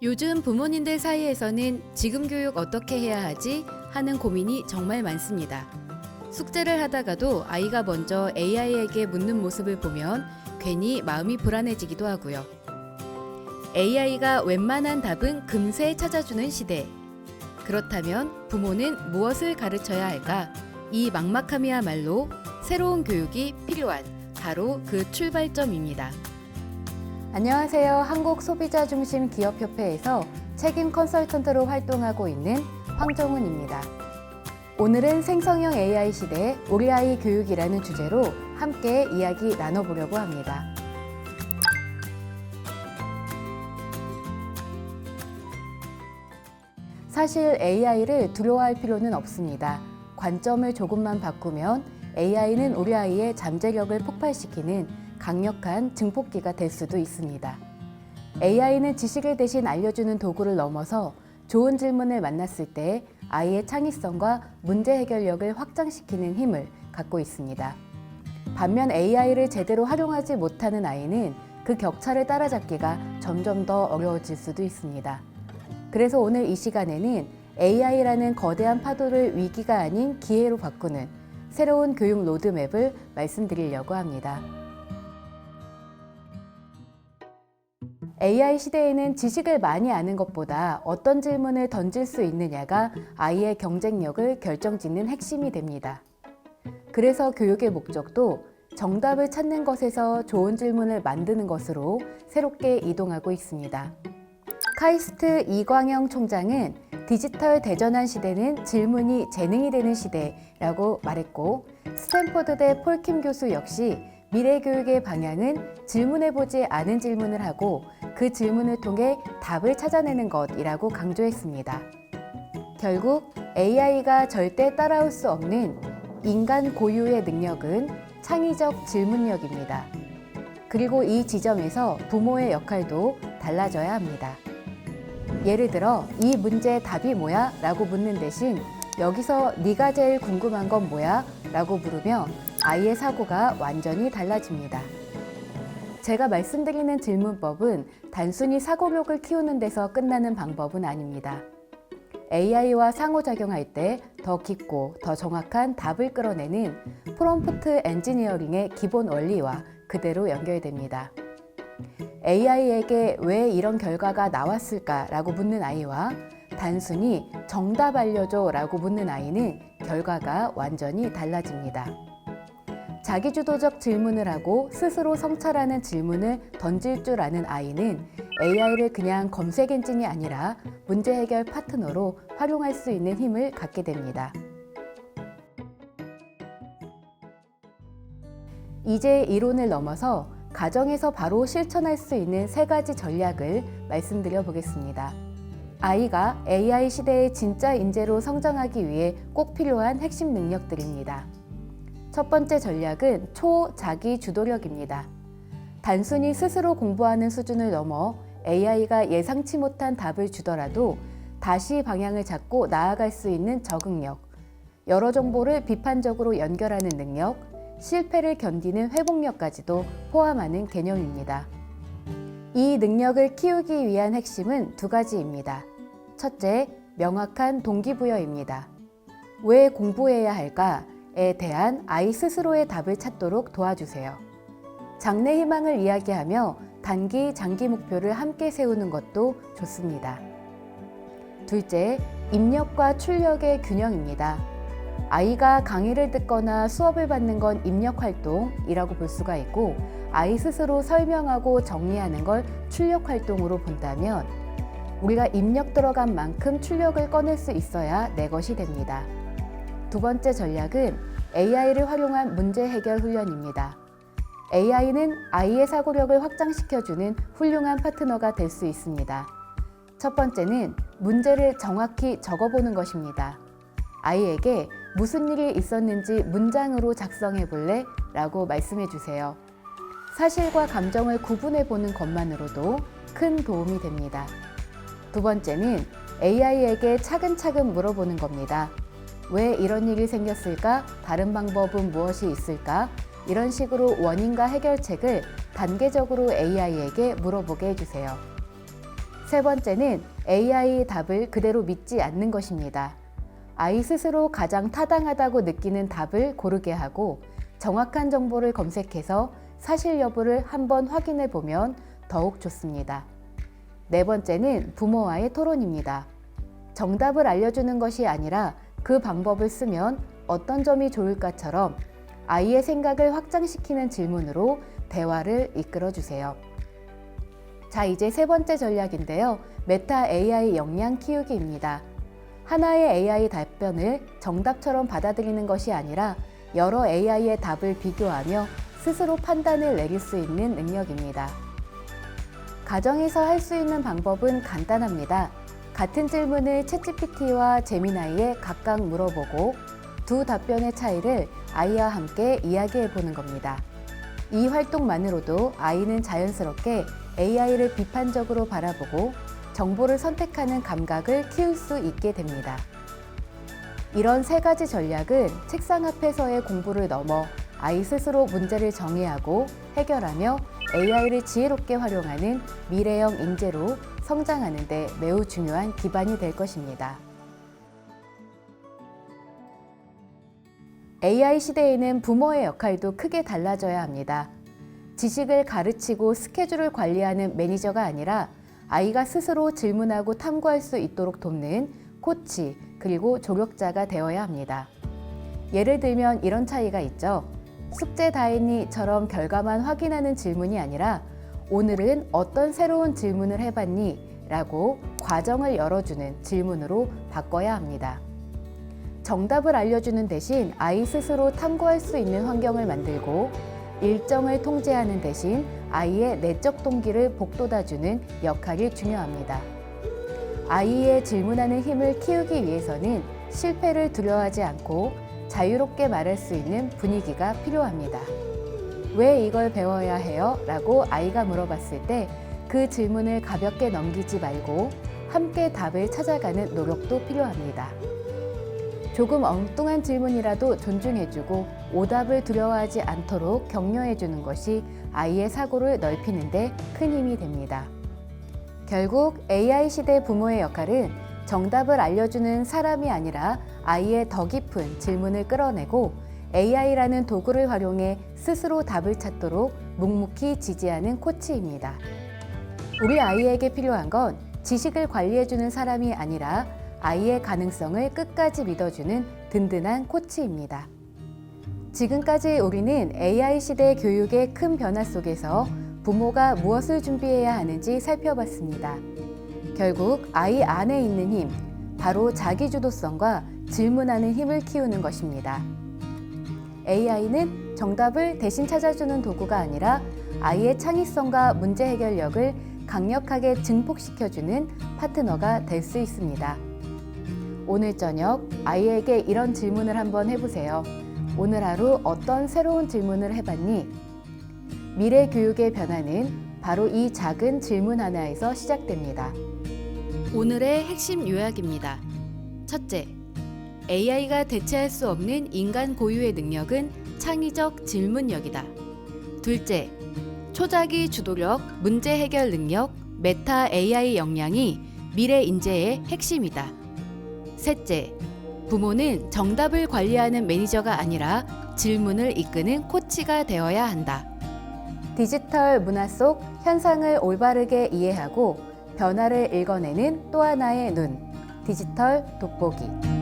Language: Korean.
요즘 부모님들 사이에서는 지금 교육 어떻게 해야 하지? 하는 고민이 정말 많습니다. 숙제를 하다가도 아이가 먼저 AI에게 묻는 모습을 보면 괜히 마음이 불안해지기도 하고요. AI가 웬만한 답은 금세 찾아주는 시대. 그렇다면 부모는 무엇을 가르쳐야 할까? 이 막막함이야말로 새로운 교육이 필요한 바로 그 출발점입니다. 안녕하세요. 한국소비자중심기업협회에서 책임 컨설턴트로 활동하고 있는 황정훈입니다. 오늘은 생성형 AI 시대의 우리 아이 교육이라는 주제로 함께 이야기 나눠보려고 합니다. 사실 AI를 두려워할 필요는 없습니다. 관점을 조금만 바꾸면 AI는 우리 아이의 잠재력을 폭발시키는 강력한 증폭기가 될 수도 있습니다. AI는 지식을 대신 알려주는 도구를 넘어서 좋은 질문을 만났을 때 아이의 창의성과 문제 해결력을 확장시키는 힘을 갖고 있습니다. 반면 AI를 제대로 활용하지 못하는 아이는 그 격차를 따라잡기가 점점 더 어려워질 수도 있습니다. 그래서 오늘 이 시간에는 AI라는 거대한 파도를 위기가 아닌 기회로 바꾸는 새로운 교육 로드맵을 말씀드리려고 합니다. AI 시대에는 지식을 많이 아는 것보다 어떤 질문을 던질 수 있느냐가 아이의 경쟁력을 결정짓는 핵심이 됩니다. 그래서 교육의 목적도 정답을 찾는 것에서 좋은 질문을 만드는 것으로 새롭게 이동하고 있습니다. 카이스트 이광영 총장은 디지털 대전환 시대는 질문이 재능이 되는 시대라고 말했고, 스탠퍼드대 폴킴 교수 역시 미래 교육의 방향은 질문해보지 않은 질문을 하고 그 질문을 통해 답을 찾아내는 것이라고 강조했습니다. 결국 AI가 절대 따라올 수 없는 인간 고유의 능력은 창의적 질문력입니다. 그리고 이 지점에서 부모의 역할도 달라져야 합니다. 예를 들어 이 문제의 답이 뭐야? 라고 묻는 대신 여기서 네가 제일 궁금한 건 뭐야? 라고 물으면 아이의 사고가 완전히 달라집니다. 제가 말씀드리는 질문법은 단순히 사고력을 키우는 데서 끝나는 방법은 아닙니다. AI와 상호작용할 때 더 깊고 더 정확한 답을 끌어내는 프롬프트 엔지니어링의 기본 원리와 그대로 연결됩니다. AI에게 왜 이런 결과가 나왔을까라고 묻는 아이와 단순히 정답 알려줘 라고 묻는 아이는 결과가 완전히 달라집니다. 자기주도적 질문을 하고 스스로 성찰하는 질문을 던질 줄 아는 아이는 AI를 그냥 검색 엔진이 아니라 문제 해결 파트너로 활용할 수 있는 힘을 갖게 됩니다. 이제 이론을 넘어서 가정에서 바로 실천할 수 있는 3가지 전략을 말씀드려 보겠습니다. 아이가 AI 시대의 진짜 인재로 성장하기 위해 꼭 필요한 핵심 능력들입니다. 첫 번째 전략은 초자기 주도력입니다. 단순히 스스로 공부하는 수준을 넘어 AI가 예상치 못한 답을 주더라도 다시 방향을 잡고 나아갈 수 있는 적응력, 여러 정보를 비판적으로 연결하는 능력, 실패를 견디는 회복력까지도 포함하는 개념입니다. 이 능력을 키우기 위한 핵심은 2가지입니다. 첫째, 명확한 동기부여입니다. 왜 공부해야 할까에 대한 아이 스스로의 답을 찾도록 도와주세요. 장래 희망을 이야기하며 단기, 장기 목표를 함께 세우는 것도 좋습니다. 둘째, 입력과 출력의 균형입니다. 아이가 강의를 듣거나 수업을 받는 건 입력 활동이라고 볼 수가 있고, 아이 스스로 설명하고 정리하는 걸 출력 활동으로 본다면 우리가 입력 들어간 만큼 출력을 꺼낼 수 있어야 내 것이 됩니다. 2번째 전략은 AI를 활용한 문제 해결 훈련입니다. AI는 아이의 사고력을 확장시켜주는 훌륭한 파트너가 될 수 있습니다. 첫 번째는 문제를 정확히 적어보는 것입니다. 아이에게 무슨 일이 있었는지 문장으로 작성해 볼래? 라고 말씀해 주세요. 사실과 감정을 구분해 보는 것만으로도 큰 도움이 됩니다. 2번째는 AI에게 차근차근 물어보는 겁니다. 왜 이런 일이 생겼을까? 다른 방법은 무엇이 있을까? 이런 식으로 원인과 해결책을 단계적으로 AI에게 물어보게 해주세요. 세 번째는 AI 답을 그대로 믿지 않는 것입니다. 아이 스스로 가장 타당하다고 느끼는 답을 고르게 하고 정확한 정보를 검색해서 사실 여부를 한번 확인해 보면 더욱 좋습니다. 네 번째는 부모와의 토론입니다. 정답을 알려주는 것이 아니라 그 방법을 쓰면 어떤 점이 좋을까처럼 아이의 생각을 확장시키는 질문으로 대화를 이끌어 주세요. 자, 이제 세 번째 전략인데요. 메타 AI 역량 키우기입니다. 하나의 AI 답변을 정답처럼 받아들이는 것이 아니라 여러 AI의 답을 비교하며 스스로 판단을 내릴 수 있는 능력입니다. 가정에서 할 수 있는 방법은 간단합니다. 같은 질문을 챗GPT와 제미나이에 각각 물어보고 두 답변의 차이를 아이와 함께 이야기해 보는 겁니다. 이 활동만으로도 아이는 자연스럽게 AI를 비판적으로 바라보고 정보를 선택하는 감각을 키울 수 있게 됩니다. 이런 세 가지 전략은 책상 앞에서의 공부를 넘어 아이 스스로 문제를 정의하고 해결하며 AI를 지혜롭게 활용하는 미래형 인재로 성장하는 데 매우 중요한 기반이 될 것입니다. AI 시대에는 부모의 역할도 크게 달라져야 합니다. 지식을 가르치고 스케줄을 관리하는 매니저가 아니라 아이가 스스로 질문하고 탐구할 수 있도록 돕는 코치, 그리고 조력자가 되어야 합니다. 예를 들면 이런 차이가 있죠. 숙제 다 했니?처럼 결과만 확인하는 질문이 아니라 오늘은 어떤 새로운 질문을 해봤니? 라고 과정을 열어주는 질문으로 바꿔야 합니다. 정답을 알려주는 대신 아이 스스로 탐구할 수 있는 환경을 만들고 일정을 통제하는 대신 아이의 내적 동기를 북돋아주는 역할이 중요합니다. 아이의 질문하는 힘을 키우기 위해서는 실패를 두려워하지 않고 자유롭게 말할 수 있는 분위기가 필요합니다. 왜 이걸 배워야 해요? 라고 아이가 물어봤을 때 그 질문을 가볍게 넘기지 말고 함께 답을 찾아가는 노력도 필요합니다. 조금 엉뚱한 질문이라도 존중해주고 오답을 두려워하지 않도록 격려해주는 것이 아이의 사고를 넓히는 데 큰 힘이 됩니다. 결국 AI 시대 부모의 역할은 정답을 알려주는 사람이 아니라 아이의 더 깊은 질문을 끌어내고 AI라는 도구를 활용해 스스로 답을 찾도록 묵묵히 지지하는 코치입니다. 우리 아이에게 필요한 건 지식을 관리해주는 사람이 아니라 아이의 가능성을 끝까지 믿어주는 든든한 코치입니다. 지금까지 우리는 AI 시대 교육의 큰 변화 속에서 부모가 무엇을 준비해야 하는지 살펴봤습니다. 결국 아이 안에 있는 힘, 바로 자기주도성과 질문하는 힘을 키우는 것입니다. AI는 정답을 대신 찾아주는 도구가 아니라 아이의 창의성과 문제 해결력을 강력하게 증폭시켜주는 파트너가 될 수 있습니다. 오늘 저녁 아이에게 이런 질문을 한번 해보세요. 오늘 하루 어떤 새로운 질문을 해봤니? 미래 교육의 변화는 바로 이 작은 질문 하나에서 시작됩니다. 오늘의 핵심 요약입니다. 첫째, AI가 대체할 수 없는 인간 고유의 능력은 창의적 질문력이다. 둘째, 초자기 주도력, 문제 해결 능력, 메타 AI 역량이 미래 인재의 핵심이다. 셋째, 부모는 정답을 관리하는 매니저가 아니라 질문을 이끄는 코치가 되어야 한다. 디지털 문화 속 현상을 올바르게 이해하고 변화를 읽어내는 또 하나의 눈, 디지털 돋보기.